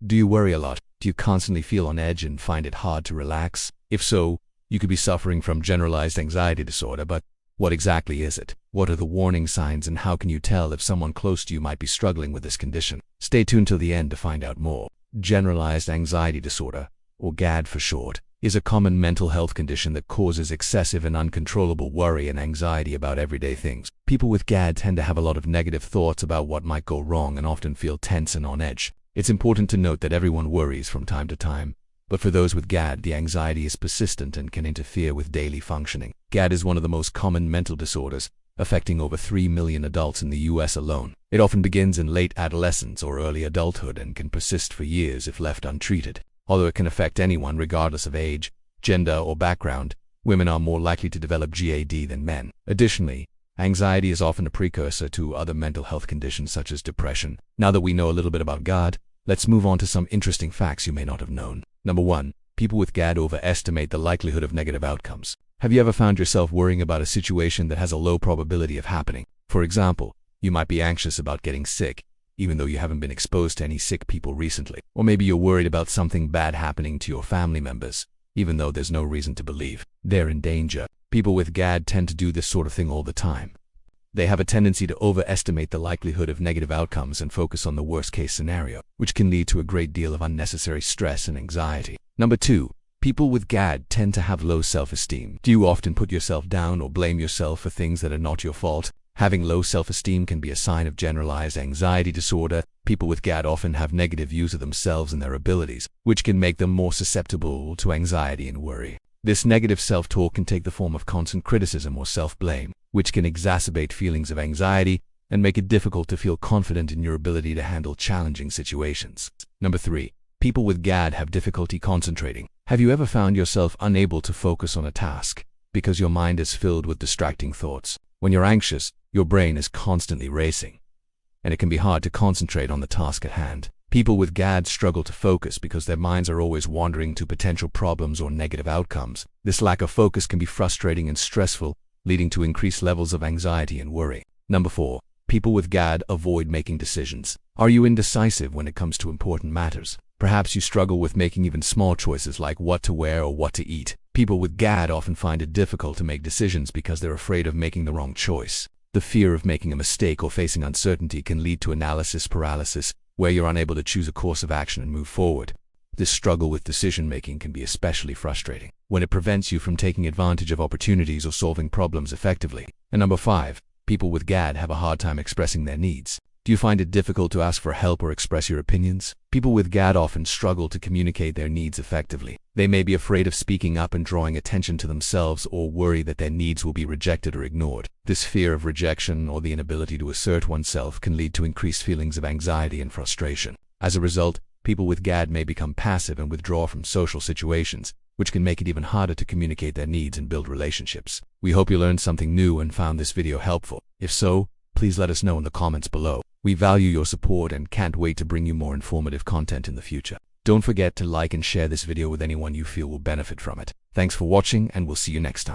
Do you worry a lot? Do you constantly feel on edge and find it hard to relax? If so, you could be suffering from generalized anxiety disorder, but what exactly is it? What are the warning signs, and how can you tell if someone close to you might be struggling with this condition? Stay tuned till the end to find out more. Generalized anxiety disorder, or GAD for short, is a common mental health condition that causes excessive and uncontrollable worry and anxiety about everyday things. People with GAD tend to have a lot of negative thoughts about what might go wrong and often feel tense and on edge. It's important to note that everyone worries from time to time, but for those with GAD, the anxiety is persistent and can interfere with daily functioning. GAD is one of the most common mental disorders, affecting over 3 million adults in the US alone. It often begins in late adolescence or early adulthood and can persist for years if left untreated. Although it can affect anyone regardless of age, gender, or background, women are more likely to develop GAD than men. Additionally, anxiety is often a precursor to other mental health conditions such as depression. Now that we know a little bit about GAD, let's move on to some interesting facts you may not have known. Number 1. People with GAD overestimate the likelihood of negative outcomes. Have you ever found yourself worrying about a situation that has a low probability of happening? For example, you might be anxious about getting sick, even though you haven't been exposed to any sick people recently. Or maybe you're worried about something bad happening to your family members, even though there's no reason to believe they're in danger. People with GAD tend to do this sort of thing all the time. They have a tendency to overestimate the likelihood of negative outcomes and focus on the worst-case scenario, which can lead to a great deal of unnecessary stress and anxiety. Number 2. People with GAD tend to have low self-esteem. Do you often put yourself down or blame yourself for things that are not your fault? Having low self-esteem can be a sign of generalized anxiety disorder. People with GAD often have negative views of themselves and their abilities, which can make them more susceptible to anxiety and worry. This negative self-talk can take the form of constant criticism or self-blame, which can exacerbate feelings of anxiety and make it difficult to feel confident in your ability to handle challenging situations. Number 3. People with GAD have difficulty concentrating. Have you ever found yourself unable to focus on a task because your mind is filled with distracting thoughts? When you're anxious, your brain is constantly racing, and it can be hard to concentrate on the task at hand. People with GAD struggle to focus because their minds are always wandering to potential problems or negative outcomes. This lack of focus can be frustrating and stressful, leading to increased levels of anxiety and worry. Number 4. People with GAD avoid making decisions. Are you indecisive when it comes to important matters? Perhaps you struggle with making even small choices like what to wear or what to eat. People with GAD often find it difficult to make decisions because they're afraid of making the wrong choice. The fear of making a mistake or facing uncertainty can lead to analysis paralysis, where you're unable to choose a course of action and move forward. This struggle with decision-making can be especially frustrating when it prevents you from taking advantage of opportunities or solving problems effectively. And number 5. People with GAD have a hard time expressing their needs. Do you find it difficult to ask for help or express your opinions? People with GAD often struggle to communicate their needs effectively. They may be afraid of speaking up and drawing attention to themselves, or worry that their needs will be rejected or ignored. This fear of rejection or the inability to assert oneself can lead to increased feelings of anxiety and frustration. As a result, people with GAD may become passive and withdraw from social situations, which can make it even harder to communicate their needs and build relationships. We hope you learned something new and found this video helpful. If so, please let us know in the comments below. We value your support and can't wait to bring you more informative content in the future. Don't forget to like and share this video with anyone you feel will benefit from it. Thanks for watching, and we'll see you next time.